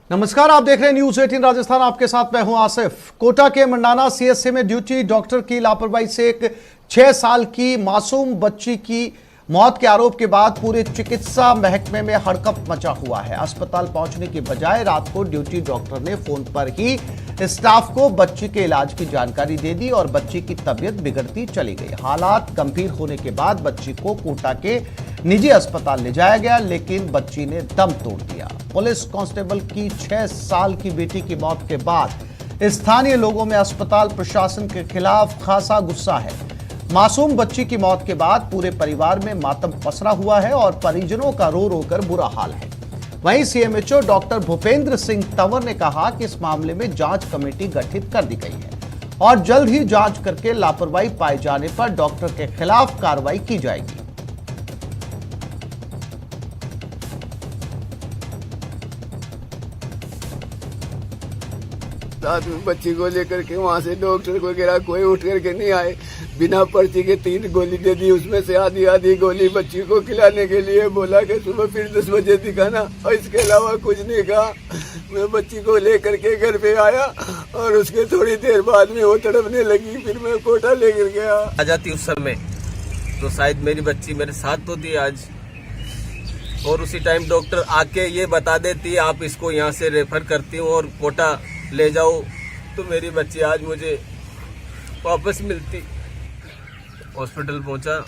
नमस्कार, आप देख रहे हैं न्यूज 18 राजस्थान। आपके साथ मैं हूं आसिफ। कोटा के मंडाना सीएचसी में ड्यूटी डॉक्टर की लापरवाही से एक 6 साल की मासूम बच्ची की मौत के आरोप के बाद पूरे चिकित्सा महकमे में हड़कंप मचा हुआ है। अस्पताल पहुंचने की बजाय रात को ड्यूटी डॉक्टर ने फोन पर ही स्टाफ को बच्ची के इलाज की जानकारी दे दी और बच्ची की तबीयत बिगड़ती चली गई। हालात गंभीर होने के बाद बच्ची को कोटा के निजी अस्पताल ले जाया गया, लेकिन बच्ची ने दम तोड़ दिया। पुलिस कांस्टेबल की 6 साल की बेटी की मौत के बाद स्थानीय लोगों में अस्पताल प्रशासन के खिलाफ खासा गुस्सा है। मासूम बच्ची की मौत के बाद पूरे परिवार में मातम पसरा हुआ है और परिजनों का रो रो कर बुरा हाल है। वहीं सीएमएचओ डॉक्टर भूपेंद्र सिंह तंवर ने कहा कि इस मामले में जांच कमेटी गठित कर दी गई है और जल्द ही जांच करके लापरवाही पाए जाने पर डॉक्टर के खिलाफ कार्रवाई की जाएगी। रात में बच्ची को लेकर के वहाँ से डॉक्टर वगैरह कोई उठ करके नहीं आए। बिना पर्ची के 3 गोली दे दी, उसमें से आधी गोली बच्ची को खिलाने के लिए बोला कि सुबह फिर 10 बजे दिखाना, और इसके अलावा कुछ नहीं कहा। मैं बच्ची को लेकर के घर पे आया और उसके थोड़ी देर बाद में वो तड़पने लगी। फिर मैं कोटा लेकर गया। आ जाती उस समय तो शायद मेरी बच्ची मेरे साथ तो थी आज, और उसी टाइम डॉक्टर आके ये बता देती आप इसको यहाँ से रेफर करती हूँ और कोटा ले जाओ, तो मेरी बच्ची आज मुझे वापस मिलती। हॉस्पिटल पहुंचा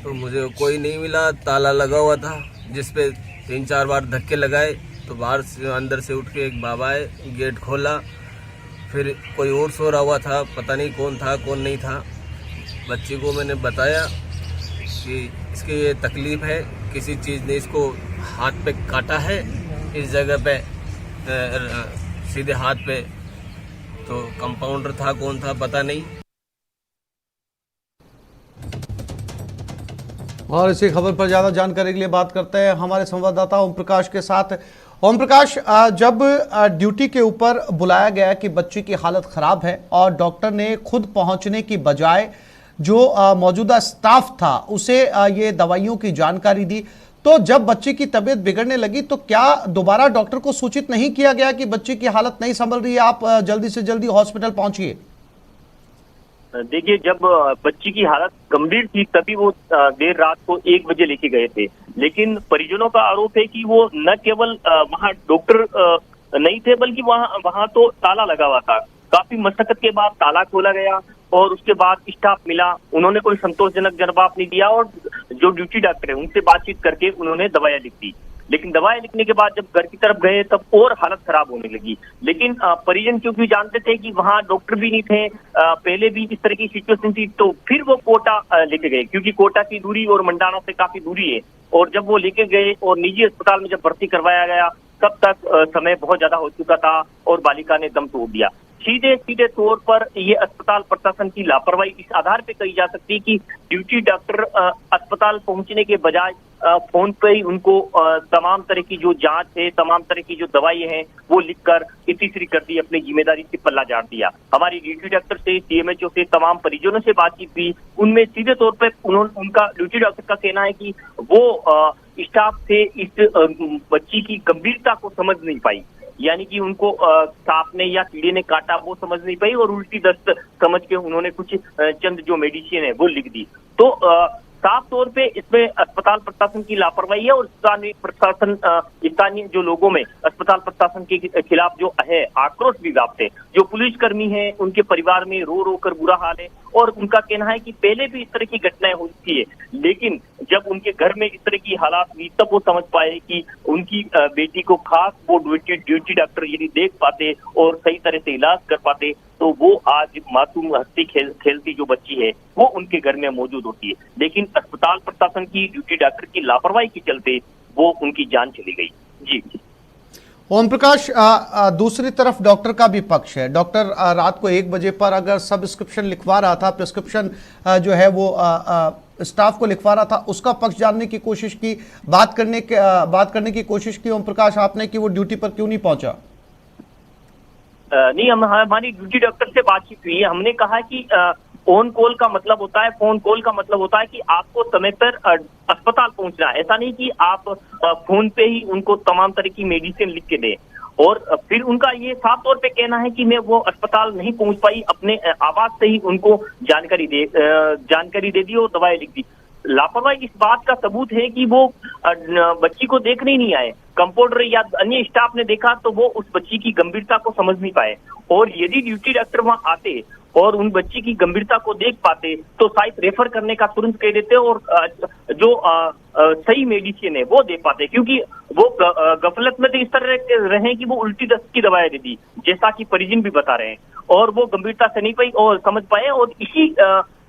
तो मुझे कोई नहीं मिला, ताला लगा हुआ था जिसपे 3-4 बार धक्के लगाए तो बाहर से अंदर से उठ के एक बाबा आए, गेट खोला। फिर कोई और सो रहा हुआ था, पता नहीं कौन था कौन नहीं था। बच्ची को मैंने बताया कि इसकी ये तकलीफ है, किसी चीज़ ने इसको हाथ पे काटा है, इस जगह पे सीधे हाथ पे। तो कंपाउंडर था कौन था पता नहीं। और इसी खबर पर ज्यादा जानकारी के लिए बात करते हैं हमारे संवाददाता ओम प्रकाश के साथ। ओम प्रकाश, जब ड्यूटी के ऊपर बुलाया गया कि बच्ची की हालत खराब है और डॉक्टर ने खुद पहुंचने की बजाय जो मौजूदा स्टाफ था उसे ये दवाइयों की जानकारी दी, तो जब बच्ची की तबीयत बिगड़ने लगी तो क्या दोबारा डॉक्टर को सूचित नहीं किया गया कि बच्ची की हालत नहीं संभल रही है, आप जल्दी से जल्दी हॉस्पिटल पहुंचिए? देखिए, जब बच्ची की हालत गंभीर थी तभी वो देर रात को 1 बजे लेके गए थे, लेकिन परिजनों का आरोप है कि वो न केवल वहाँ डॉक्टर नहीं थे बल्कि वहाँ तो ताला लगा हुआ था। काफी मशक्कत के बाद ताला खोला गया और उसके बाद स्टाफ मिला, उन्होंने कोई संतोषजनक जवाब नहीं दिया और जो ड्यूटी डॉक्टर है उनसे बातचीत करके उन्होंने दवाइयां लिख दी। लेकिन दवाएं लिखने के बाद जब घर की तरफ गए तब और हालत खराब होने लगी। लेकिन परिजन क्योंकि जानते थे कि वहाँ डॉक्टर भी नहीं थे, पहले भी इस तरह की सिचुएशन थी, तो फिर वो कोटा लेके गए, क्योंकि कोटा की दूरी और मंडाना से काफी दूरी है। और जब वो लेके गए और निजी अस्पताल में जब भर्ती करवाया गया तब तक समय बहुत ज्यादा हो चुका था और बालिका ने दम तोड़ दिया। सीधे तौर पर ये अस्पताल प्रशासन की लापरवाही इस आधार पे कही जा सकती है कि ड्यूटी डॉक्टर अस्पताल पहुंचने के बजाय फोन पे ही उनको तमाम तरह की जो जांच है, तमाम तरह की जो दवाई हैं वो लिखकर तीसरी कर दी, अपनी जिम्मेदारी से पल्ला झाड़ दिया। हमारी ड्यूटी डॉक्टर से, सीएमएचओ से, तमाम परिजनों से बातचीत हुई, उनमें सीधे तौर पे उनका ड्यूटी डॉक्टर का कहना है कि वो स्टाफ से इस बच्ची की गंभीरता को समझ नहीं पाई, यानी कि उनको सांप ने या कीड़े ने काटा वो समझ नहीं पाई और उल्टी दस्त समझ के उन्होंने कुछ चंद जो मेडिसिन है वो लिख दी। तो साफ तौर पे इसमें अस्पताल प्रशासन की लापरवाही है और स्थानीय जो लोगों में अस्पताल प्रशासन के खिलाफ जो है आक्रोश भी व्याप्त है। जो पुलिसकर्मी हैं उनके परिवार में रो रो कर बुरा हाल है और उनका कहना है कि पहले भी इस तरह की घटनाएं होती है, लेकिन जब उनके घर में इस तरह की हालात हुई तब वो समझ पाए कि उनकी बेटी को खास वो ड्यूटी डॉक्टर यदि देख पाते और सही तरह से इलाज कर पाते तो वो आज मासूम हंसती खेलती जो बच्ची है वो उनके घर में मौजूद होती है। लेकिन अस्पताल प्रशासन की ड्यूटी डॉक्टर की लापरवाही के चलते वो उनकी जान चली गई। जी ओम प्रकाश, दूसरी तरफ डॉक्टर का भी पक्ष है। डॉक्टर रात को 1 बजे पर अगर सब्सक्रिप्शन लिखवा रहा था, प्रिस्क्रिप्शन जो है वो स्टाफ को लिखवा रहा था, उसका पक्ष जानने की कोशिश की, बात करने की कोशिश की ओम प्रकाश आपने कि वो ड्यूटी पर क्यों नहीं पहुंचा? नहीं, हमारी ड्यूटी डॉक्टर से बातचीत हुई है। हमने कहा कि ऑन कॉल का मतलब होता है, फोन कॉल का मतलब होता है कि आपको समय पर अस्पताल पहुंचना है। ऐसा नहीं कि आप फोन पे ही उनको तमाम तरह की मेडिसिन लिख के दें। और फिर उनका ये साफ तौर पे कहना है कि मैं वो अस्पताल नहीं पहुंच पाई, अपने आवाज से ही उनको जानकारी दे दी और दवाएं लिख दी। लापरवाही इस बात का सबूत है कि वो बच्ची को देखने ही नहीं आए। कंपाउंडर या अन्य स्टाफ ने देखा तो वो उस बच्ची की गंभीरता को समझ नहीं पाए, और यदि ड्यूटी डॉक्टर वहां आते और उन बच्ची की गंभीरता को देख पाते तो शायद रेफर करने का तुरंत कह देते और जो सही मेडिसिन है वो दे पाते, क्योंकि वो गफलत में तो इस तरह रहे कि वो उल्टी दस्त की दवाएं दे दी, जैसा कि परिजन भी बता रहे हैं, और वो गंभीरता से नहीं पाई और समझ पाए, और इसी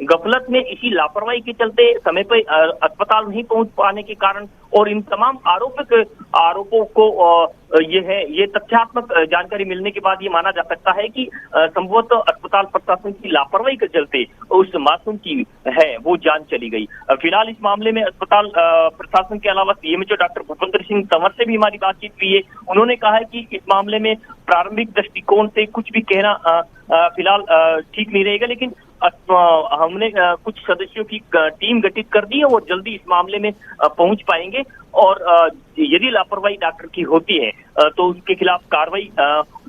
गफलत में, इसी लापरवाही के चलते समय पर अस्पताल नहीं पहुंच पाने के कारण और इन तमाम आरोपों को ये तथ्यात्मक जानकारी मिलने के बाद ये माना जा सकता है कि संभवतः अस्पताल प्रशासन की लापरवाही के चलते उस मासूम की है वो जान चली गई। फिलहाल इस मामले में अस्पताल प्रशासन के अलावा सीएमएचओ डॉक्टर भूपेंद्र सिंह तंवर से भी हमारी बातचीत हुई है। उन्होंने कहा है कि इस मामले में प्रारंभिक दृष्टिकोण से कुछ भी कहना फिलहाल ठीक नहीं रहेगा, लेकिन हमने कुछ सदस्यों की टीम गठित कर दी है, वो जल्दी इस मामले में पहुंच पाएंगे, और यदि लापरवाही डॉक्टर की होती है तो उसके खिलाफ कार्रवाई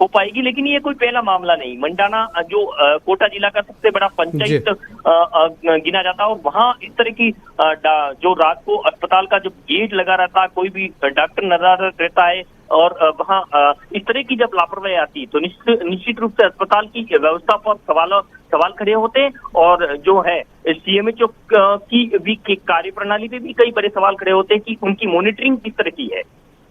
हो पाएगी। लेकिन ये कोई पहला मामला नहीं। मंडाना जो कोटा जिला का सबसे बड़ा पंचायत गिना जाता है, और वहाँ इस तरह की जो रात को अस्पताल का जो गेट लगा रहता है, कोई भी डॉक्टर नजर रहता है, और वहाँ इस तरह की जब लापरवाही आती है तो निश्चित रूप से अस्पताल की व्यवस्था पर सवाल खड़े होते हैं, और जो है सीएमएचओ की भी कार्यप्रणाली पे भी कई बड़े सवाल खड़े होते हैं कि उनकी मॉनिटरिंग किस तरह की है।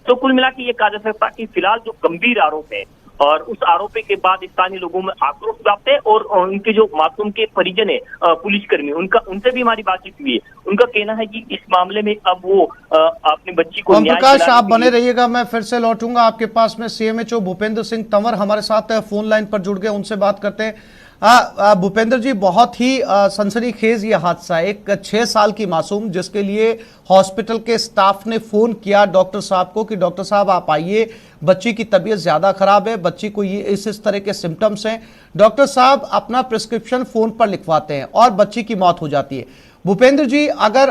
तो कुल मिला के ये कहा जा सकता है कि फिलहाल जो गंभीर आरोप है और उस आरोप के बाद स्थानीय लोगों में आक्रोश व्याप्त है, और उनके जो मासूम के परिजन है पुलिसकर्मी, उनसे भी हमारी बातचीत हुई है। उनका कहना है कि इस मामले में अब वो अपनी बच्ची को न्याय प्रकाश, आप बने रहिएगा, मैं फिर से लौटूंगा आपके पास में। सीएमएचओ भूपेंद्र सिंह तंवर हमारे साथ फोन लाइन पर जुड़ गए, उनसे बात करते हैं। भूपेंद्र जी, बहुत ही सनसनीखेज ये हादसा, एक 6 साल की मासूम जिसके लिए हॉस्पिटल के स्टाफ ने फोन किया डॉक्टर साहब को कि डॉक्टर साहब आप आइए, बच्ची की तबीयत ज्यादा खराब है, बच्ची को ये इस तरह के सिम्टम्स हैं। डॉक्टर साहब अपना प्रिस्क्रिप्शन फोन पर लिखवाते हैं और बच्ची की मौत हो जाती है। भूपेंद्र जी, अगर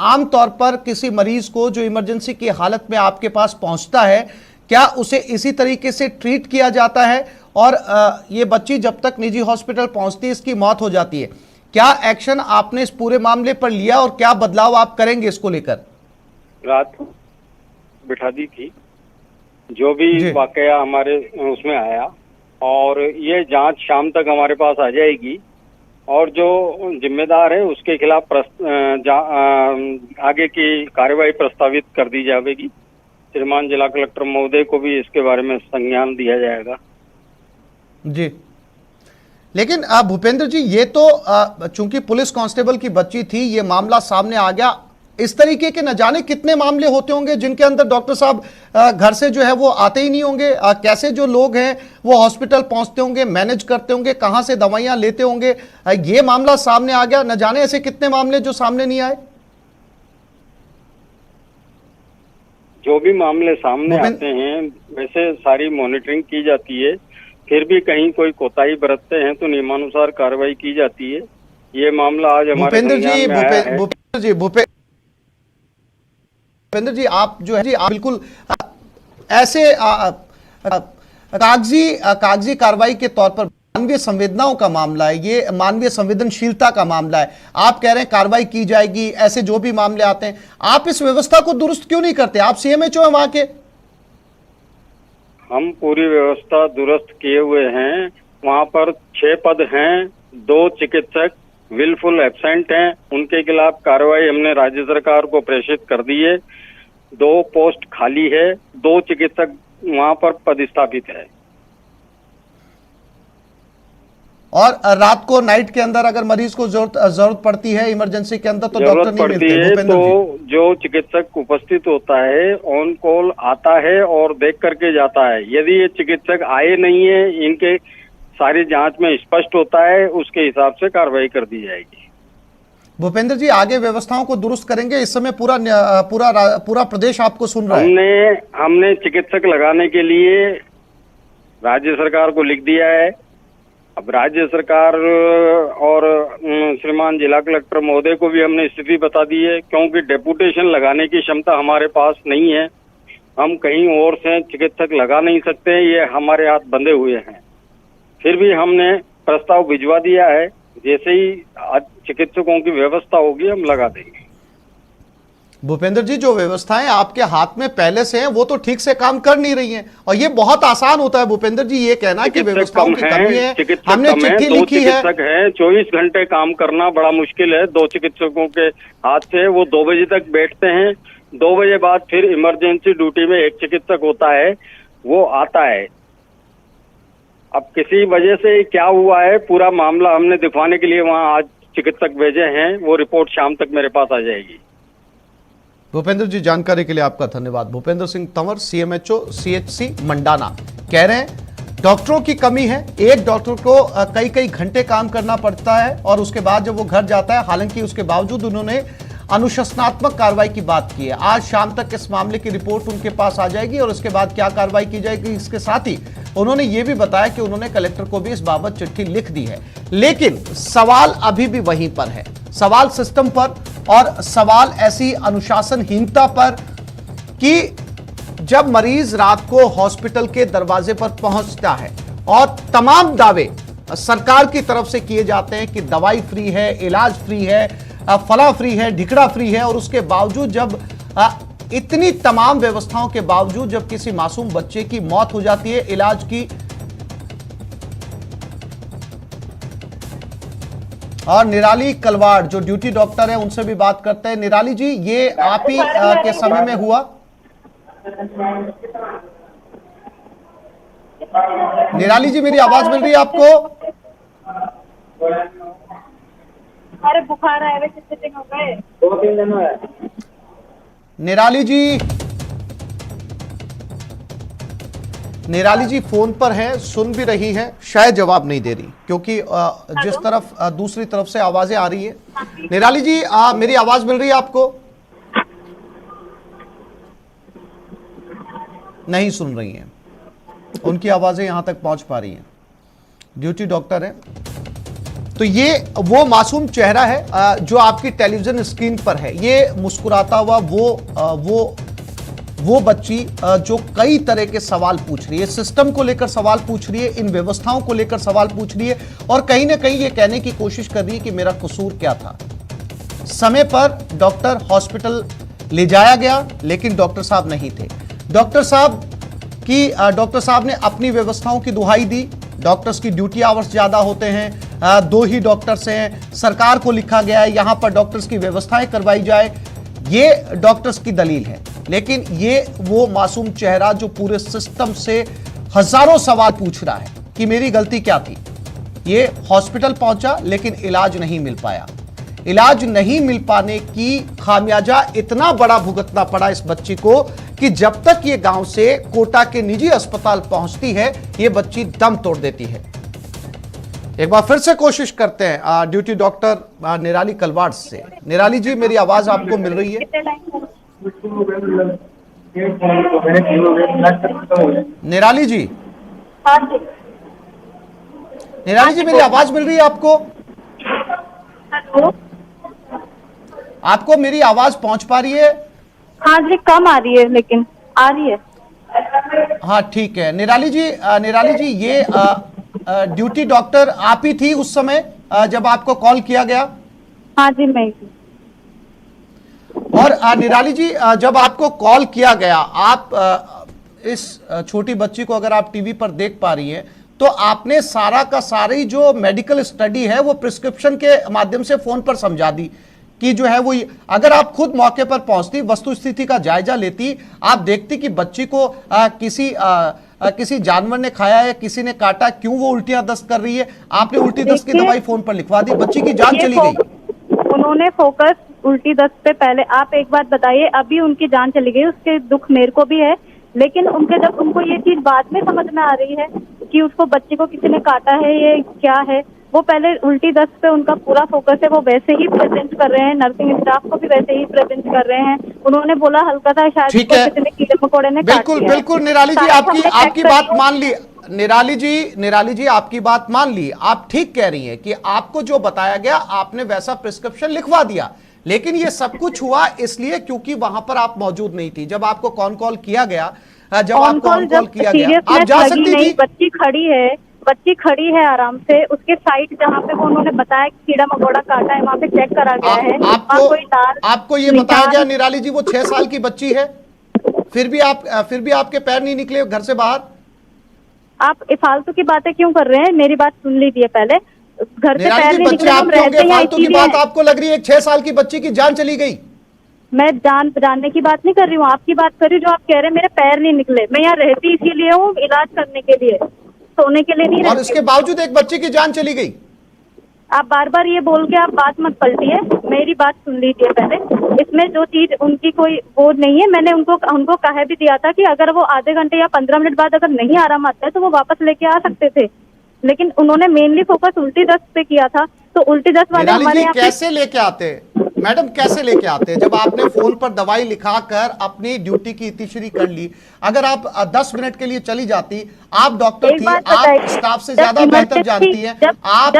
आम तौर पर किसी मरीज को जो इमरजेंसी की हालत में आपके पास पहुंचता है, क्या उसे इसी तरीके से ट्रीट किया जाता है? और ये बच्ची जब तक निजी हॉस्पिटल पहुंचती है इसकी मौत हो जाती है, क्या एक्शन आपने इस पूरे मामले पर लिया और क्या बदलाव आप करेंगे इसको लेकर? रात बिठा दी थी, जो भी वाकया हमारे उसमें आया, और ये जांच शाम तक हमारे पास आ जाएगी, और जो जिम्मेदार है उसके खिलाफ आगे की कार्रवाई प्रस्तावित कर दी जाएगी। श्रीमान जिला कलेक्टर महोदय को भी इसके बारे में संज्ञान दिया जाएगा। जी, लेकिन भूपेंद्र जी, ये तो चूंकि पुलिस कांस्टेबल की बच्ची थी, ये मामला सामने आ गया। इस तरीके के न जाने कितने मामले होते होंगे जिनके अंदर डॉक्टर साहब घर से जो है वो आते ही नहीं होंगे। कैसे जो लोग हैं वो हॉस्पिटल पहुंचते होंगे, मैनेज करते होंगे, कहां से दवाइयां लेते होंगे। ये मामला सामने आ गया, न जाने ऐसे कितने मामले जो सामने नहीं आए। जो भी मामले सामने आते हैं वैसे सारी मॉनिटरिंग की जाती है, फिर भी कहीं कोई कोताही बरतते हैं तो नियमानुसार कार्रवाई की जाती है। ये मामला आज हमारे भूपेंद्र जी, आप जो है जी, आप बिल्कुल ऐसे कागजी कार्रवाई के तौर पर, मानवीय संवेदनाओं का मामला है, ये मानवीय संवेदनशीलता का मामला है, आप कह रहे हैं कार्रवाई की जाएगी। ऐसे जो भी मामले आते हैं, आप इस व्यवस्था को दुरुस्त क्यों नहीं करते? आप सीएमएचओ हैं वहां के। हम पूरी व्यवस्था दुरुस्त किए हुए हैं। वहाँ पर 6 पद हैं, 2 चिकित्सक विलफुल एब्सेंट हैं, उनके खिलाफ कार्रवाई हमने राज्य सरकार को प्रेषित कर दी है। 2 पोस्ट खाली है, 2 चिकित्सक वहाँ पर पदस्थापित है। और रात को नाइट के अंदर अगर मरीज को जरूरत पड़ती है इमरजेंसी के अंदर तो डॉक्टर नहीं मिलते हैं, तो जो चिकित्सक उपस्थित होता है ऑन कॉल आता है और देख करके जाता है। यदि ये चिकित्सक आए नहीं है, इनके सारी जांच में स्पष्ट होता है, उसके हिसाब से कार्रवाई कर दी जाएगी। भूपेंद्र जी, आगे व्यवस्थाओं को दुरुस्त करेंगे। इस समय पूरा प्रदेश आपको सुन रहा है। हमने चिकित्सक लगाने के लिए राज्य सरकार को लिख दिया है। अब राज्य सरकार और श्रीमान जिला कलेक्टर महोदय को भी हमने स्थिति बता दी है, क्योंकि डेपुटेशन लगाने की क्षमता हमारे पास नहीं है। हम कहीं और से चिकित्सक लगा नहीं सकते, ये हमारे हाथ बंधे हुए हैं। फिर भी हमने प्रस्ताव भिजवा दिया है, जैसे ही चिकित्सकों की व्यवस्था होगी हम लगा देंगे। भूपेंद्र जी, जो व्यवस्थाएं आपके हाथ में पहले से हैं वो तो ठीक से काम कर नहीं रही हैं, और ये बहुत आसान होता है भूपेंद्र जी ये कहना कि व्यवस्थाओं की कमी है। हमने चिट्ठी लिखी है, 24 घंटे काम करना बड़ा मुश्किल है 2 चिकित्सकों के हाथ से। वो 2 बजे तक बैठते हैं, 2 बजे बाद फिर इमरजेंसी ड्यूटी में एक चिकित्सक होता है, वो आता है। अब किसी वजह से क्या हुआ है, पूरा मामला हमने दिखवाने के लिए वहाँ आज चिकित्सक भेजे हैं, वो रिपोर्ट शाम तक मेरे पास आ जाएगी। भूपेंद्र जी जानकारी के लिए आपका धन्यवाद। भूपेंद्र सिंह तंवर, सीएमएचओ सीएचसी मंडाना, कह रहे हैं डॉक्टरों की कमी है। एक डॉक्टर को कई कई घंटे काम करना पड़ता है और उसके बाद जब वो घर जाता है, हालांकि उसके बावजूद उन्होंने अनुशासनात्मक कार्रवाई की बात की है। आज शाम तक इस मामले की रिपोर्ट उनके पास आ जाएगी और उसके बाद क्या कार्रवाई की जाएगी। इसके साथ ही उन्होंने ये भी बताया कि उन्होंने कलेक्टर को भी इस बाबत चिट्ठी लिख दी है। लेकिन सवाल अभी भी वहीं पर है, सवाल सिस्टम पर और सवाल ऐसी अनुशासनहीनता पर कि जब मरीज रात को हॉस्पिटल के दरवाजे पर पहुंचता है और तमाम दावे सरकार की तरफ से किए जाते हैं कि दवाई फ्री है, इलाज फ्री है, फला फ्री है, ढिकड़ा फ्री है, और उसके बावजूद जब इतनी तमाम व्यवस्थाओं के बावजूद जब किसी मासूम बच्चे की मौत हो जाती है इलाज की, और निराली कलवाड़ जो ड्यूटी डॉक्टर है उनसे भी बात करते हैं। निराली जी, ये आप ही के समय में हुआ? निराली जी, मेरी आवाज मिल रही है आपको? अरे बुखार आए हुए कितने दिन हो गए? 2-3 दिन हुए। निराली जी फोन पर हैं, सुन भी रही हैं, शायद जवाब नहीं दे रही क्योंकि जिस तरफ दूसरी तरफ से आवाजें आ रही है। निराली जी, मेरी आवाज मिल रही है आपको? नहीं सुन रही हैं, उनकी आवाजें यहां तक पहुंच पा रही हैं। ड्यूटी डॉक्टर है, तो ये वो मासूम चेहरा है जो आपकी टेलीविजन स्क्रीन पर है। ये मुस्कुराता हुआ वो बच्ची जो कई तरह के सवाल पूछ रही है, सिस्टम को लेकर सवाल पूछ रही है, इन व्यवस्थाओं को लेकर सवाल पूछ रही है, और कहीं ना कहीं ये कहने की कोशिश कर रही है कि मेरा कसूर क्या था। समय पर डॉक्टर हॉस्पिटल ले जाया गया, लेकिन डॉक्टर साहब नहीं थे। डॉक्टर साहब ने अपनी व्यवस्थाओं की दुहाई दी। डॉक्टर्स की ड्यूटी आवर्स ज्यादा होते हैं, 2 ही डॉक्टर्स हैं, सरकार को लिखा गया है यहां पर डॉक्टर्स की व्यवस्थाएं करवाई जाए, ये डॉक्टर्स की दलील है। लेकिन ये वो मासूम चेहरा जो पूरे सिस्टम से हजारों सवाल पूछ रहा है कि मेरी गलती क्या थी। ये हॉस्पिटल पहुंचा लेकिन इलाज नहीं मिल पाया। इलाज नहीं मिल पाने की खामियाजा इतना बड़ा भुगतना पड़ा इस बच्ची को कि जब तक ये गांव से कोटा के निजी अस्पताल पहुंचती है, ये बच्ची दम तोड़ देती है। एक बार फिर से कोशिश करते हैं ड्यूटी डॉक्टर निराली कलवाड़ से। निराली जी, मेरी आवाज आपको मिल रही है? निराली जी, हाँ जी। निराली जी, मेरी आवाज मिल रही है आपको? हेलो, आपको मेरी आवाज पहुंच पा रही है? हाँ जी, कम आ रही है लेकिन आ रही है। हाँ ठीक है। निराली जी, ये ड्यूटी डॉक्टर आप ही थी उस समय जब आपको कॉल किया गया? हाँ जी, मैं। और निराली जी, जब आपको कॉल किया गया, आप इस छोटी बच्ची को अगर आप टीवी पर देख पा रही हैं, तो आपने सारा का सारी जो मेडिकल स्टडी है वो प्रिस्क्रिप्शन के माध्यम से फोन पर समझा दी कि जो है वो, अगर आप खुद मौके पर पहुंचती, वस्तु स्थिति का जायजा लेती, आप देखती कि बच्ची को किसी जानवर ने खाया है, किसी ने काटा, क्यों वो उल्टियां दस्त कर रही है, आपने उल्टी दस्त की दवाई फोन पर लिखवा दी, बच्ची की जान चली गई। उन्होंने फोकस उल्टी दस्त पे पहले, आप एक बात बताइए, अभी उनकी जान चली गई, उसके दुख मेरे को भी है, लेकिन जब उनको ये चीज बाद में समझ में आ रही है कि उसको बच्चे को किसी ने काटा है, ये क्या है, वो पहले उल्टी दस्त पे उनका पूरा फोकस है, वो वैसे ही प्रेजेंट कर रहे हैं, नर्सिंग स्टाफ को भी वैसे ही प्रेजेंट कर रहे हैं। उन्होंने बोला हल्का था, शायद किसी ने कीड़े मकोड़े ने काट दिया। बिल्कुल निराली जी, आपकी बात मान ली। निराली जी, आपकी बात मान ली, आप ठीक कह रही हैं कि आपको जो बताया गया आपने वैसा प्रिस्क्रिप्शन लिखवा दिया, लेकिन ये सब कुछ हुआ इसलिए क्योंकि वहां पर आप मौजूद नहीं थी जब आपको कॉन कॉल किया गया। जब आपको ऑन कॉल किया गया आप जा सकती थी। बच्ची खड़ी है आराम से, उसके साइड जहाँ पे वो उन्होंने बताया कि कीड़ा मकोड़ा काटा है वहाँ पे चेक करा गया है। आपको ये बताया गया निराली जी वो 6 साल की बच्ची है, फिर भी आपके पैर नहीं निकले घर से बाहर। आप फालतू की बातें क्यों कर रहे हैं? मेरी बात सुन लीजिए पहले। घर से पैर नहीं निकले, हम रहते हैं फालतू की बात आपको लग रही है? 6 साल की बच्ची की जान चली गई। मैं जानने की बात नहीं कर रही हूँ, आपकी बात कर रही हूँ। जो आप कह रहे हैं मेरे पैर नहीं निकले, मैं यहाँ रहती इसीलिए हूँ, इलाज करने के लिए, सोने के लिए नहीं। और इसके बावजूद एक बच्चे की जान चली गई। आप बार बार ये बोल के आप बात मत पलटिए, मेरी बात सुन लीजिए पहले। इसमें जो चीज उनकी कोई वो नहीं है, मैंने उनको कह भी दिया था कि अगर वो आधे घंटे या 15 मिनट बाद अगर नहीं आराम आता है तो वो वापस लेके आ सकते थे, लेकिन उन्होंने मेनली फोकस उल्टी दस्त पे किया था। तो उल्टी दस्त वाले हमारे यहाँ कैसे लेके आते मैडम, कैसे लेके आते हैं? जब आपने फोन पर दवाई लिखाकर अपनी ड्यूटी की इतिश्री कर ली, अगर आप 10 मिनट के लिए चली जाती, आप डॉक्टर थी, आप स्टाफ से ज्यादा बेहतर जानती हैं, आप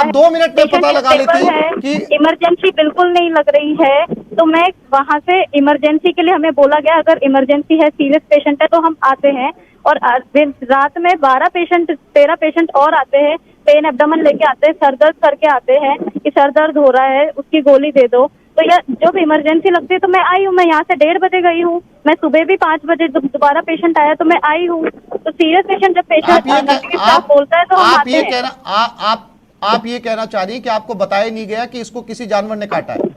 2 मिनट में पता लगा लेती कि इमरजेंसी बिल्कुल नहीं लग रही है, तो मैं वहां से इमरजेंसी के लिए हमें बोला गया अगर इमरजेंसी है, सीरियस पेशेंट है तो हम आते हैं। और रात में 13 पेशेंट और आते हैं, पेन एब्डोमेन लेके आते हैं, सर दर्द करके आते हैं कि सर दर्द हो रहा है, उसकी गोली दे दो। तो यह जब इमरजेंसी लगती है तो मैं आई हूँ, मैं यहाँ से 1:30 बजे गई हूँ, मैं सुबह भी 5 बजे दोबारा पेशेंट आया तो मैं आई हूँ। तो सीरियस पेशेंट जब पेशेंट स्टाफ बोलता है तो हम आते हैं। आप ये कहना चाह रही है कि आपको बताया नहीं गया कि इसको किसी जानवर ने काटा है?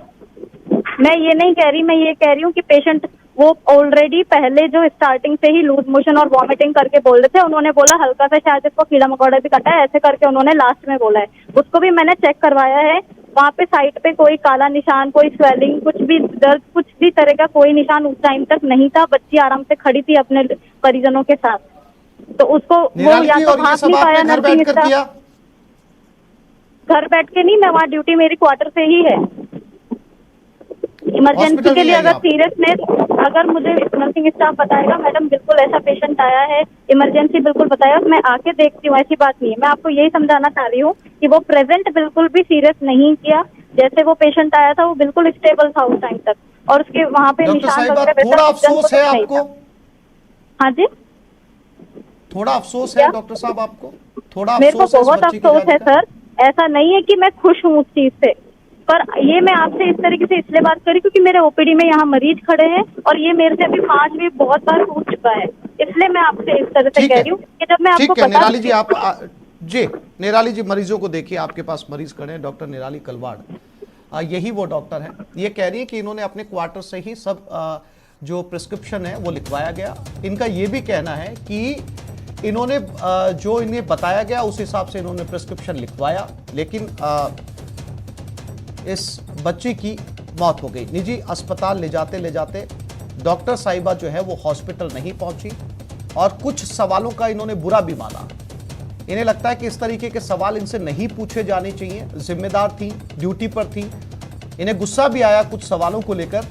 मैं ये नहीं कह रही, मैं ये कह रही हूँ कि पेशेंट वो ऑलरेडी पहले जो स्टार्टिंग से ही लूज मोशन और वॉमिटिंग करके बोल रहे थे, उन्होंने बोला हल्का सा शायद इसको कीड़ा मकोड़ा भी कटा है, ऐसे करके उन्होंने लास्ट में बोला है। उसको भी मैंने चेक करवाया है, वहाँ पे साइड पे कोई काला निशान, कोई स्वेलिंग, कुछ भी दर्द, कुछ भी तरह का कोई निशान उस टाइम तक नहीं था। बच्ची आराम से खड़ी थी अपने परिजनों के साथ, तो उसको वो या तो भाग नहीं पाया नर्सिंग स्टाफ। घर बैठ के नहीं, मैं वहाँ ड्यूटी मेरी क्वार्टर से ही है। इमरजेंसी के लिए अगर सीरियसनेस, अगर मुझे नर्सिंग स्टाफ बताएगा मैडम बिल्कुल ऐसा पेशेंट आया है, इमरजेंसी बिल्कुल बताया, मैं आके देखती हूँ, ऐसी बात नहीं है। मैं आपको यही समझाना चाह रही हूँ कि वो प्रेजेंट बिल्कुल भी सीरियस नहीं किया। जैसे वो पेशेंट आया था वो बिल्कुल स्टेबल था उस टाइम तक, और उसके वहाँ पे निशान वगैरह। थोड़ा अफसोस है आपको? हाँ जी, थोड़ा अफसोस है डॉक्टर साहब आपको? थोड़ा मेरे को बहुत अफसोस है सर, ऐसा नहीं है कि मैं खुश हूँ उस चीज से, पर ये मैं आपसे इस तरीके से इसलिए बात करी क्योंकि मेरे ओपीडी में यहाँ मरीज खड़े हैं और ये मेरे से अभी 5 भी बहुत बार हो चुका है, इसलिए मैं आपसे इस तरह से कह रही हूँ कि जब मैं आपको निराली जी आप जी निराली जी मरीजों को देखिए, आपके पास मरीज खड़े हैं, डॉक्टर निराली कलवाड़, यही वो डॉक्टर हैं। ये कह रही है कि इन्होंने अपने क्वार्टर से ही सब जो प्रिस्क्रिप्शन है वो लिखवाया गया। इनका ये भी कहना है कि इन्होंने जो इन्हें बताया गया उस हिसाब से इन्होंने प्रिस्क्रिप्शन लिखवाया, लेकिन इस बच्ची की मौत हो गई। निजी अस्पताल ले जाते डॉक्टर साहिबा जो है वो हॉस्पिटल नहीं पहुंची और कुछ सवालों का इन्होंने बुरा भी माना। इन्हें लगता है कि इस तरीके के सवाल इनसे नहीं पूछे जाने चाहिए, जिम्मेदार थी, ड्यूटी पर थी। इन्हें गुस्सा भी आया कुछ सवालों को लेकर,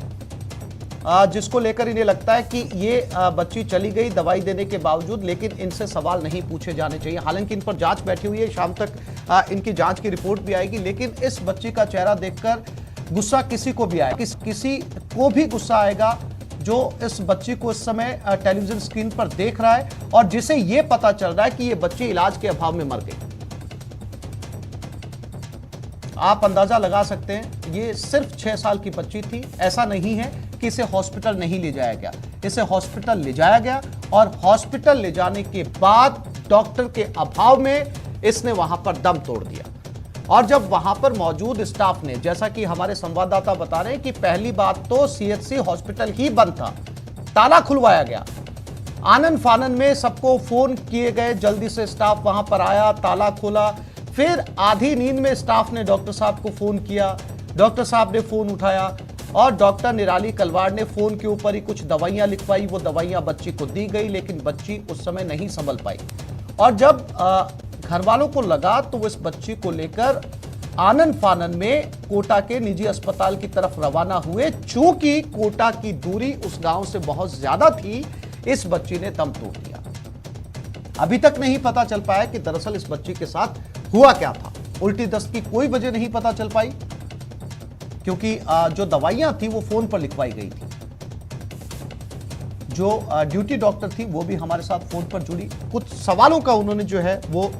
जिसको लेकर इन्हें लगता है कि ये बच्ची चली गई दवाई देने के बावजूद, लेकिन इनसे सवाल नहीं पूछे जाने चाहिए। हालांकि इन पर जांच बैठी हुई है, शाम तक इनकी जांच की रिपोर्ट भी आएगी, लेकिन इस बच्ची का चेहरा देखकर गुस्सा किसी को भी आएगा, किसी को भी गुस्सा आएगा जो इस बच्ची को इस समय टेलीविजन स्क्रीन पर देख रहा है और जिसे ये पता चल रहा है कि ये बच्ची इलाज के अभाव में मर गई। आप अंदाजा लगा सकते हैं, ये सिर्फ 6 साल की बच्ची थी। ऐसा नहीं है कि इसे हॉस्पिटल नहीं ले जाया गया, इसे हॉस्पिटल ले जाया गया और हॉस्पिटल ले जाने के बाद डॉक्टर के अभाव में इसने वहां पर दम तोड़ दिया। और जब वहां पर मौजूद स्टाफ ने, जैसा कि हमारे संवाददाता बता रहे हैं कि पहली बात तो सीएचसी हॉस्पिटल ही बंद था, ताला खुलवाया गया, आनन फानन में सबको फोन किए गए, जल्दी से स्टाफ वहां पर आया, ताला खोला, फिर आधी नींद में स्टाफ ने डॉक्टर साहब को फोन किया, डॉक्टर साहब ने फोन उठाया और डॉक्टर निराली कलवाड़ ने फोन के ऊपर ही कुछ दवाइयां लिखवाई। वो दवाइयां बच्ची को दी गई, लेकिन बच्ची उस समय नहीं संभल पाई। और जब घर वालों को लगा तो वो इस बच्ची को लेकर आनन फानन में कोटा के निजी अस्पताल की तरफ रवाना हुए। चूंकि कोटा की दूरी उस गांव से बहुत ज्यादा थी, इस बच्ची ने दम तोड़ दिया। अभी तक नहीं पता चल पाया कि दरअसल इस बच्ची के साथ हुआ क्या था। उल्टी दस्त की कोई वजह नहीं पता चल पाई। क्योंकि जो दवाइयां थी वो फोन पर लिखवाई गई थी। जो ड्यूटी डॉक्टर थी वो भी हमारे साथ फोन पर जुड़ी, कुछ सवालों का उन्होंने जो है वो